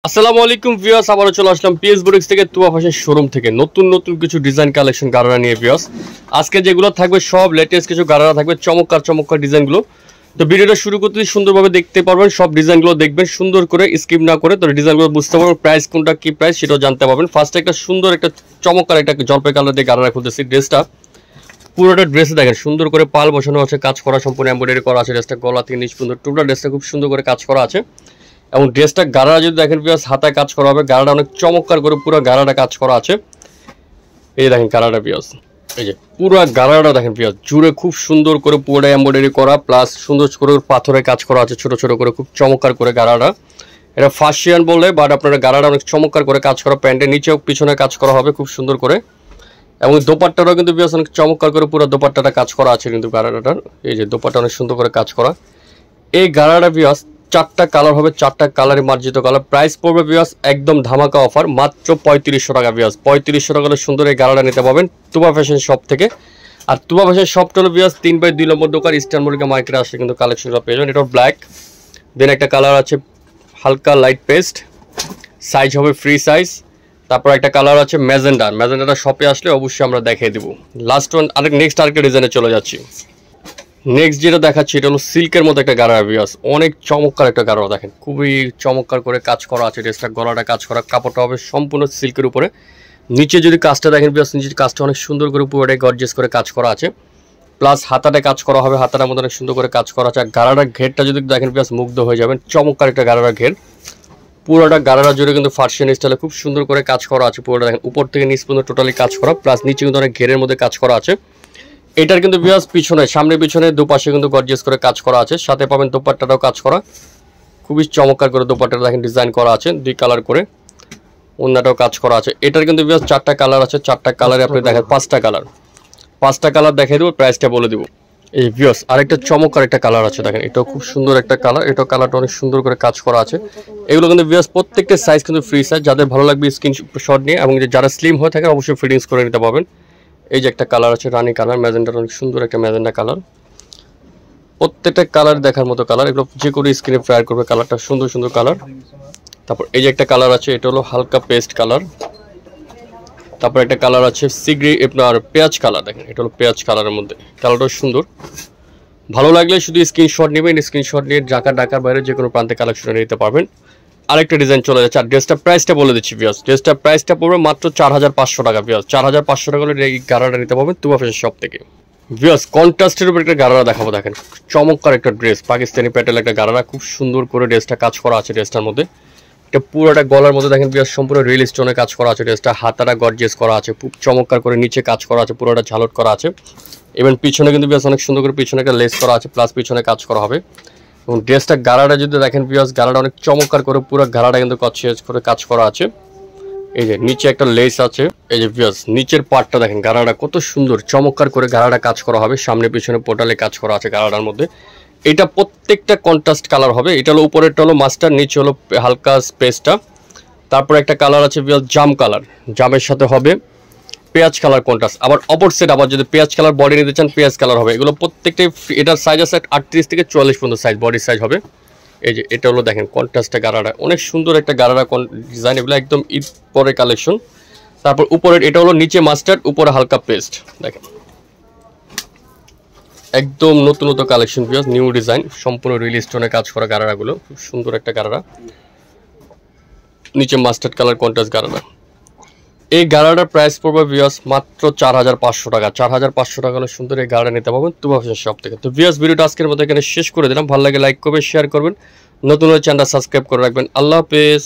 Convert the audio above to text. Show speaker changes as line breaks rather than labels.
আসসালামু আলাইকুম ভিউয়ার্স, আবারও চলে আসলাম পিএস বুটিক্স থেকে তুয়া ফ্যাশন শোরুম থেকে নতুন নতুন কিছু ডিজাইন কালেকশন গারারা নিয়ে। ভিউয়ার্স, আজকে যেগুলো থাকবে সব লেটেস্ট কিছু গারারা থাকবে, চমৎকার চমৎকার ডিজাইনগুলো। তো ভিডিওটা শুরু করতে সুন্দরভাবে দেখতে পারবেন, সব ডিজাইনগুলো দেখবেন সুন্দর করে, স্কিপ না করে। তো ডিজাইনগুলো বুঝতে পারবেন, প্রাইস কোনটা কি প্রাইস সেটাও জানতে পারবেন। ফার্স্টে একটা সুন্দর একটা চমৎকার একটা জলপাই কালার দিয়ে গারারা খুলতেছি। ড্রেসটা পুরোটা ড্রেসে দেখেন সুন্দর করে পাল বসানো আছে, কাজ করা, সম্পূর্ণ এমব্রয়ডারি করা আছে। ড্রেসটা গলা থেকে নিচ পর্যন্ত টোটাল ড্রেসটা খুব সুন্দর করে কাজ করা আছে। এবং ড্রেসটা গারারা যদি দেখেন ভিউয়ার্স, হাতায় কাজ করা হবে, গারাটা অনেক চমৎকার করে পুরো গারাটা কাজ করা আছে। এই দেখেন গারাটা ভিউয়ার্স, এই যে পুরো গারাটা দেখেন ভিউয়ার্স, জুড়ে খুব সুন্দর করে পুরোটা এমব্রয়ডারি করা, প্লাস সুন্দর করে পাথরের কাজ করা আছে ছোট ছোট করে, খুব চমৎকার করে গারাটা। এটা ফার্সিয়ান বলে, বাট আপনারা গারাটা অনেক চমৎকার করে কাজ করা, প্যান্টের নিচেও পিছনে কাজ করা হবে খুব সুন্দর করে। এবং দোপাট্টাটাও কিন্তু ভিউয়ার্স অনেক চমৎকার করে পুরো দোপাট্টাটা কাজ করা আছে কিন্তু গারাটার। এই যে দোপাট্টা অনেক সুন্দর করে কাজ করা। এই গারাটা ভিউয়ার্স চারটা কালার হবে, চারটা কালারে মার্জিত কালার। প্রাইস পড়বে ভিউয়ার্স একদম ধামাকা অফার, মাত্র 3500 টাকা। ভিউয়ার্স 3500 টাকা সুন্দর এই গারাটা নিতে পারবেন তুবা ফ্যাশন শপ থেকে। আর তুবা ফ্যাশন শপটা হলো ভিউয়ার্স 3/2 নম্বর দোকান, ইস্টার্ন মল্লিকা মার্কেটে আসলে কিন্তু কালেকশনগুলো পেয়ে যাবেন। এটা ব্ল্যাক, দেন একটা কালার আছে হালকা লাইট পেস্ট, সাইজ হবে ফ্রি সাইজ। তারপর একটা কালার আছে ম্যাজেন্ডা, ম্যাজেন্ডাটা শপে আসলে অবশ্যই আমরা দেখিয়ে দেবো। লাস্ট ওয়ান নেক্সট আরেকটা ডিজাইনে চলে যাচ্ছি। নেক্সট যেটা দেখাচ্ছি এটা হলো সিল্কের মতো একটা গারারা ভিউয়ার্স, অনেক চমৎকার একটা গারারা দেখেন, খুবই চমৎকার করে কাজ করা আছে। ড্রেসটা গলাটা কাজ করা, কাপড়টা হবে সম্পূর্ণ সিল্কের উপরে। নিচে যদি কাজটা দেখেন ভিউয়ার্স, নিচের কাজটা অনেক সুন্দর করে পুরোটাই গর্জিয়াস করে কাজ করা আছে, প্লাস হাতাটা কাজ করা হবে, হাতাটার মধ্যে অনেক সুন্দর করে কাজ করা আছে। আর গারারার ঘেরটা যদি দেখেন ভিউয়ার্স মুগ্ধ হয়ে যাবেন, চমৎকার একটা গারারার ঘের। পুরোটা গারারা জুড়ে কিন্তু ফার্সিয়ান স্টাইলে খুব সুন্দর করে কাজ করা আছে। পুরোটা দেখেন উপর থেকে নিচ পর্যন্ত টোটালি কাজ করা, প্লাস নিচে কিন্তু অনেক ঘেরের মধ্যে কাজ করা আছে। এটার কিন্তু ভিউয়ার্স পিছনে সামনে পিছনে দুপাশে কিন্তু গর্জিয়াস করে কাজ করা আছে, সাথে পাবেন দোপাট্টাটাও কাজ করা, খুবই চমৎকার করে দোপাট্টাটা দেখেন ডিজাইন করা আছে দুই কালার করে, ওন্নাটাও কাজ করা আছে। এটার কিন্তু ভিউয়ার্স চারটা কালার আছে, চারটা কালারে আপনি দেখেন পাঁচটা কালার দেখিয়ে দেবো, প্রাইসটা বলে দেবো। এই ভিউয়ার্স আরেকটা চমৎকার একটা কালার আছে দেখেন, এটাও খুব সুন্দর একটা কালার, এটাও কালারটা অনেক সুন্দর করে কাজ করা আছে। এগুলো কিন্তু ভিউয়ার্স প্রত্যেকটা সাইজ কিন্তু ফ্রি সাইজ, যাদের ভালো লাগবে স্ক্রিনশট নিয়ে, এবং যারা স্লিম হয়ে থাকে অবশ্যই ফিটিংস করে নিতে পারবেন। এই যে একটা কালার আছে রানী কালার, ম্যাজেন্ডার অনেক সুন্দর একটা ম্যাজেন্ডা কালার, প্রত্যেকটা কালার দেখার মতো কালার, এগুলো যে কোনো স্ক্রিনে ফ্রায়ার করবে, কালারটা সুন্দর সুন্দর কালার। তারপর এই যে একটা কালার আছে, এটা হলো হালকা পেস্ট কালার। তারপর একটা কালার আছে সিগ্রি আপনার পেঁয়াজ কালার, দেখেন এটা হলো পেঁয়াজ কালারের মধ্যে, কালারটাও সুন্দর। ভালো লাগলে শুধু স্ক্রিনশট নেবেন, স্ক্রিনশট নিয়ে ঢাকার বাইরে যে কোনো প্রান্তে কালেকশন নিতে পারবেন। আরেকটা ডিজাইন চলে যাচ্ছে। আর ড্রেসটা প্রাইসটা বলে দিচ্ছি ভিউয়ার্স, ড্রেসটা প্রাইসটা পড়বে মাত্র 4500 টাকা। ভিউয়ার্স 4500 টাকা হলে এই গারাটা নিতে পারবেন তুবা ফ্যাশন শপ থেকে। ভিউয়ার্স কন্ট্রাস্টের উপর একটা গারারা দেখাবো, দেখেন চমৎকার একটা ড্রেস, পাকিস্তানি প্যাটেল একটা গারারা, খুব সুন্দর করে ড্রেসটা কাজ করা আছে। ড্রেসটার মধ্যে এটা পুরোটা গলার মধ্যে দেখেন ভিউয়ার্স সম্পূর্ণ রিয়েল স্টোনে কাজ করা আছে। ড্রেসটা হাতাটা গর্জিয়াস করা আছে, খুব চমৎকার করে নিচে কাজ করা আছে, পুরোটা ঝালট করা আছে। এবং পিছনে কিন্তু ভিউয়ার্স অনেক সুন্দর করে পিছনে একটা লেস করা আছে, প্লাস পিছনে কাজ করা হবে। এবং ড্রেসটা গারাটা যদি দেখেন ভিউয়ার্স, গারাটা অনেক চমৎকার করে পুরো গারাটা কিন্তু কচিয়াজ করে কাজ করা আছে। এই যে নিচে একটা লেস আছে, এই যে ভিউয়ার্স নিচের পার্টটা দেখেন গারাটা কত সুন্দর চমৎকার করে গারাটা কাজ করা হবে, সামনে পিছনে পোর্টালে কাজ করা আছে গারাটার মধ্যে। এটা প্রত্যেকটা কন্ট্রাস্ট কালার হবে, এটা হলো উপরেরটা হলো মাস্টার, নিচে হলো হালকা স্পেসটা। তারপর একটা কালার আছে ভিউয়ার্স জাম কালার, জামের সাথে হবে পেঁয়াজ কালার কন্ট্রাস্ট। আবার অপর সেট, আবার যদি পেঁয়াজ কালার বডি নিতে চান পেঁয়াজ কালার হবে। এগুলো প্রত্যেকটাই, এটার সাইজ আছে 38 থেকে 44 পর্যন্ত সাইজ, বডি সাইজ হবে। এই যে এটা হলো দেখেন কন্ট্রাস্টটা গারারা, অনেক সুন্দর একটা গারারা ডিজাইন, এগুলো একদম ঈদ পরে কালেকশন। তারপর উপরের এটা হলো নিচে মাস্টার্ড, উপরে হালকা পেস্ট, দেখেন একদম নতুন নতুন কালেকশন ভিউয়ার্স, নিউ ডিজাইন, সম্পূর্ণ রিয়েল স্টোনে কাজ করা গারারাগুলো, খুব সুন্দর একটা গারারা, নিচে মাস্টার্ড কালার কন্ট্রাস্ট গারারা। এই গারাটার প্রাইস পড়বে ভিউয়ার্স মাত্র 4500 টাকা। 4500 টাকা হলে সুন্দর এই গারাটা নিতে পারবেন তুবা ফ্যাশন শপ থেকে। তো ভিউয়ার্স ভিডিওটা আজকের মতো এখানে শেষ করে দিলাম, ভালো লাগে লাইক করবেন, শেয়ার করবেন, নতুন হলে চ্যানেলটা সাবস্ক্রাইব করে রাখবেন। আল্লাহ হাফেজ।